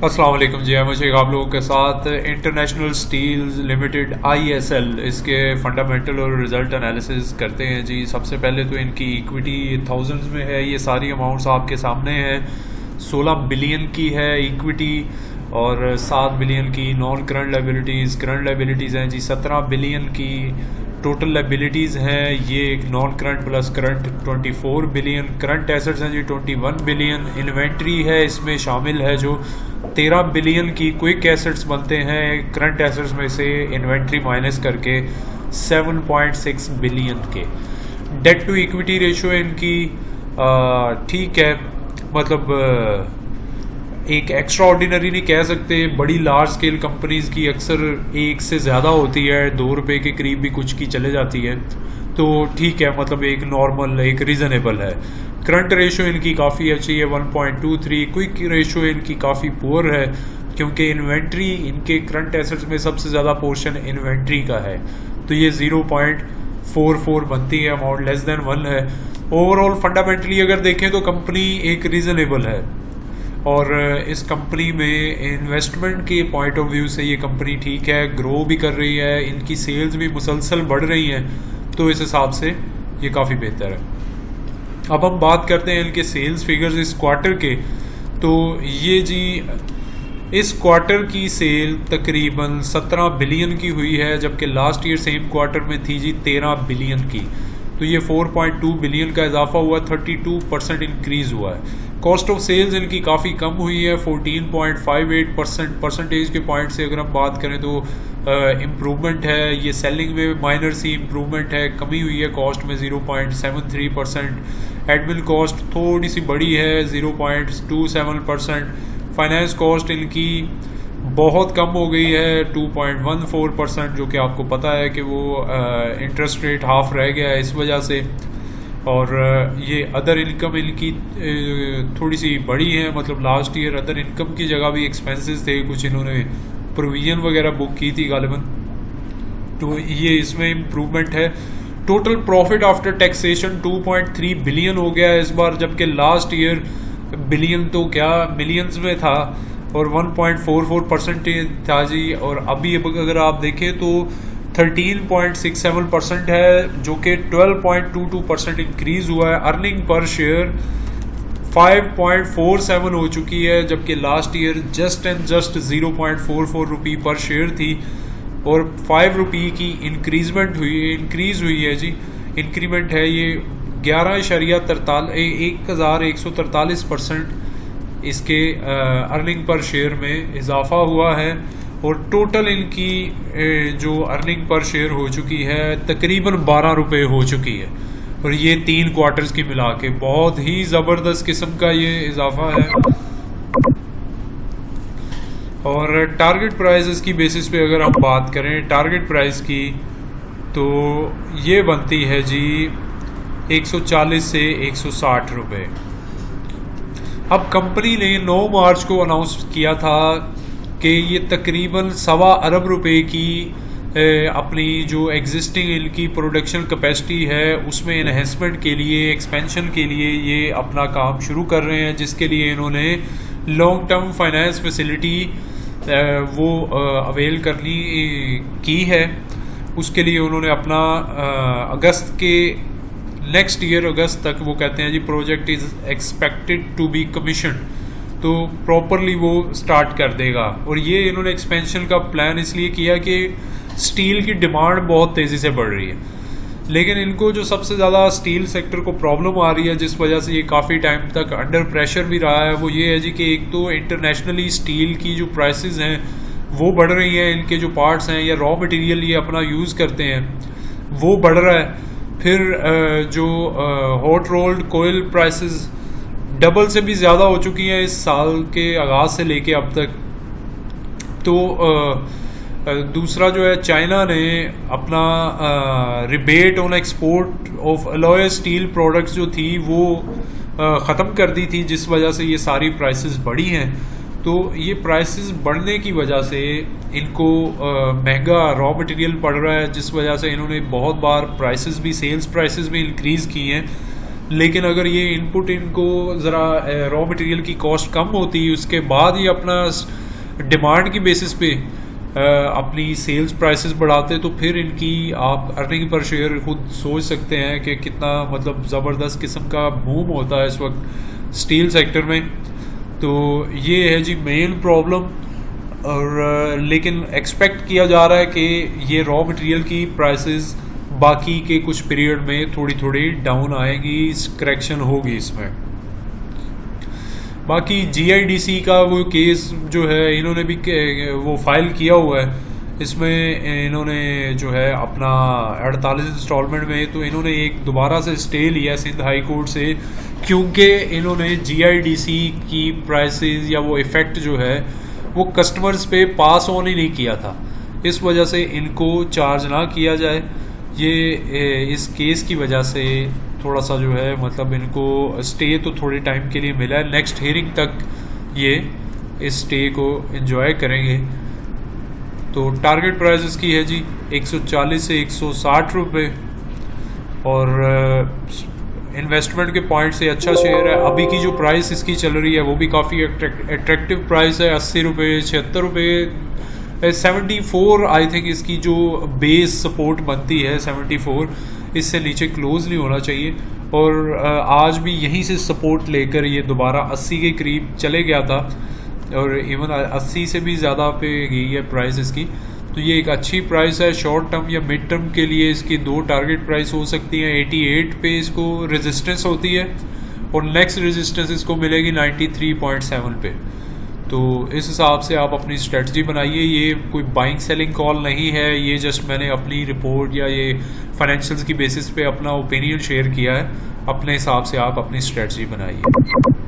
अस्सलाम वालेकुम जी, मुझे आप लोगों के साथ इंटरनेशनल स्टील्स लिमिटेड ISL इसके फंडामेंटल और रिज़ल्ट एनालिसिस करते हैं जी। सबसे पहले तो इनकी इक्विटी थाउजेंड्स में है, ये सारी अमाउंट्स आपके सामने हैं। 16 बिलियन की है इक्विटी और 7 बिलियन की नॉन करंट लाइबिलिटीज़ हैं जी। 17 बिलियन की टोटल लाइबिलिटीज़ हैं, ये एक non current plus current 24 billion. Current assets हैं जी 21 बिलियन। इन्वेंट्री है इसमें शामिल है जो 13 बिलियन की क्विक एसेट्स बनते हैं करंट एसेट्स में से इन्वेंट्री माइनस करके 7.6 बिलियन के। डेट टू इक्विटी रेशियो इनकी ठीक है, मतलब एक एक्स्ट्रा ऑर्डिनरी नहीं कह सकते। बड़ी लार्ज स्केल कंपनीज की अक्सर एक से ज़्यादा होती है, 2 रुपये के करीब भी कुछ की चले जाती है, तो ठीक है, मतलब एक नॉर्मल एक रीज़नेबल है। करंट रेशो इनकी काफ़ी अच्छी है 1.23। क्विक रेशो इनकी काफ़ी पुअर है क्योंकि इन्वेंट्री इनके करंट एसेट्स में सबसे ज़्यादा पोर्शन इन्वेंट्री का है, तो ये 0.44 बनती है, अमाउंट लेस देन 1 है। ओवरऑल फंडामेंटली अगर देखें तो कंपनी एक रीज़नेबल है और इस कंपनी में इन्वेस्टमेंट के पॉइंट ऑफ व्यू से ये कंपनी ठीक है, ग्रो भी कर रही है, इनकी सेल्स भी मुसलसल बढ़ रही हैं, तो इस हिसाब से ये काफ़ी बेहतर है। अब हम बात करते हैं इनके सेल्स फिगर्स इस क्वार्टर के। तो ये जी इस क्वार्टर की सेल तकरीबन 17 बिलियन की हुई है, जबकि लास्ट ईयर सेम क्वार्टर में थी जी 13 बिलियन की, तो ये 4.2 बिलियन का इजाफा हुआ, 32% इंक्रीज़ हुआ है। कॉस्ट ऑफ सेल्स इनकी काफ़ी कम हुई है 14.58%। परसेंटेज के पॉइंट से अगर हम बात करें तो इम्प्रूवमेंट है, ये सेलिंग में माइनर सी इम्प्रूवमेंट है, कमी हुई है कॉस्ट में 0.73%। एडमिन कॉस्ट थोड़ी सी बड़ी है 0.27%। फाइनेंस कॉस्ट इनकी बहुत कम हो गई है 2.14%, जो कि आपको पता है कि वो इंटरेस्ट रेट हाफ रह गया है इस वजह से। और ये अदर इनकम इनकी थोड़ी सी बड़ी है, मतलब लास्ट ईयर अदर इनकम की जगह भी एक्सपेंसेस थे, कुछ इन्होंने प्रोविजन वगैरह बुक की थी गालिबन, तो ये इसमें इम्प्रूवमेंट है। Total profit after taxation 2.3 billion हो गया है इस बार, जबकि लास्ट ईयर बिलियन तो क्या मिलियंस में था और 1.44% था जी। और अभी अगर आप देखें तो 13.67% है, जो कि 12.22% इंक्रीज हुआ है। अर्निंग पर शेयर 5.47 हो चुकी है, जबकि last year just and just 0.44 रुपी पर शेयर थी और 5 रुपी की इंक्रीज हुई है जी। इंक्रीमेंट है ये 11.43% इसके अर्निंग पर शेयर में इजाफा हुआ है। और टोटल इनकी जो अर्निंग पर शेयर हो चुकी है तकरीबन 12 रुपये हो चुकी है, और ये 3 क्वार्टर्स की मिला के बहुत ही ज़बरदस्त किस्म का ये इजाफा है। और टारगेट प्राइस की बेसिस पे अगर हम बात करें टारगेट प्राइस की, तो ये बनती है जी 140 से 160 रुपये। अब कंपनी ने 9 मार्च को अनाउंस किया था कि ये तकरीबन 1.25 अरब रुपए की अपनी जो एग्जिस्टिंग इनकी प्रोडक्शन कैपेसिटी है उसमें इन्हेंसमेंट के लिए, एक्सपेंशन के लिए ये अपना काम शुरू कर रहे हैं, जिसके लिए इन्होंने लॉन्ग टर्म फाइनेंस फैसिलिटी वो अवेल करनी की है। उसके लिए उन्होंने अपना अगस्त के नेक्स्ट ईयर अगस्त तक वो कहते हैं जी project is expected to be commission, तो प्रॉपरली वो स्टार्ट कर देगा। और ये इन्होंने एक्सपेंशन का प्लान इसलिए किया कि स्टील की डिमांड बहुत तेज़ी से बढ़ रही है, लेकिन इनको जो सबसे ज़्यादा स्टील सेक्टर को प्रॉब्लम आ रही है, जिस वजह से ये काफ़ी टाइम तक अंडर प्रेशर भी रहा है, वो ये है जी कि एक तो इंटरनेशनली स्टील की जो प्राइसेस हैं वो बढ़ रही हैं, इनके जो पार्ट्स हैं या रॉ मटेरियल ये अपना यूज़ करते हैं वो बढ़ रहा है। फिर जो हॉट रोल्ड कोयल प्राइसेस डबल से भी ज़्यादा हो चुकी हैं इस साल के आगाज़ से लेके अब तक। तो दूसरा जो है, चाइना ने अपना rebate on export of alloy steel products जो थी वो ख़त्म कर दी थी, जिस वजह से ये सारी प्राइसेस बढ़ी हैं। तो ये प्राइसेस बढ़ने की वजह से इनको महंगा रॉ मटेरियल पड़ रहा है, जिस वजह से इन्होंने बहुत बार प्राइसेस भी, सेल्स प्राइसेस भी इंक्रीज़ की हैं, लेकिन अगर ये इनपुट इनको ज़रा रॉ मटेरियल की कॉस्ट कम होती उसके बाद ये अपना डिमांड की बेसिस पे अपनी सेल्स प्राइसेस बढ़ाते तो फिर इनकी आप अर्निंग पर शेयर खुद सोच सकते हैं कि कितना मतलब ज़बरदस्त किस्म का बूम होता है इस वक्त स्टील सेक्टर में। तो ये है जी मेन प्रॉब्लम। और लेकिन एक्सपेक्ट किया जा रहा है कि ये रॉ मटेरियल की प्राइसेस बाकी के कुछ पीरियड में थोड़ी थोड़ी डाउन आएगी, करेक्शन होगी इसमें। बाकी GIDC का वो केस जो है इन्होंने भी वो फाइल किया हुआ है, इसमें इन्होंने जो है अपना 48 इंस्टॉलमेंट में तो इन्होंने एक दोबारा से स्टे लिया सिंध हाई कोर्ट से, क्योंकि इन्होंने GIDC की प्राइसेस या वो इफ़ेक्ट जो है वो कस्टमर्स पे पास ऑन ही नहीं किया था, इस वजह से इनको चार्ज ना किया जाए। ये इस केस की वजह से थोड़ा सा जो है मतलब इनको स्टे तो थोड़े टाइम के लिए मिला है, नेक्स्ट हियरिंग तक ये इस स्टे को एंजॉय करेंगे। तो टारगेट प्राइस इसकी है जी 140 से 160 रुपये और इन्वेस्टमेंट के पॉइंट से अच्छा शेयर है। अभी की जो प्राइस इसकी चल रही है वो भी काफ़ी अट्रैक्टिव प्राइस है, 80 रुपये 76 रुपये 74 आई थिंक इसकी जो बेस सपोर्ट बनती है 74, इससे नीचे क्लोज नहीं होना चाहिए। और आज भी यहीं से सपोर्ट लेकर ये दोबारा 80 के करीब चले गया था और इवन 80 से भी ज़्यादा पे गई है प्राइस इसकी। तो ये एक अच्छी प्राइस है। शॉर्ट टर्म या मिड टर्म के लिए इसकी दो टारगेट प्राइस हो सकती हैं। 88 पे इसको रेजिस्टेंस होती है और नेक्स्ट रेजिस्टेंस इसको मिलेगी 93.7 पे। तो इस हिसाब से आप अपनी स्ट्रेटजी बनाइए। ये कोई बाइंग सेलिंग कॉल नहीं है, ये जस्ट मैंने अपनी रिपोर्ट या ये फाइनेंशियल्स की बेसिस पे अपना ओपिनियन शेयर किया है। अपने हिसाब से आप अपनी स्ट्रेटजी बनाइए।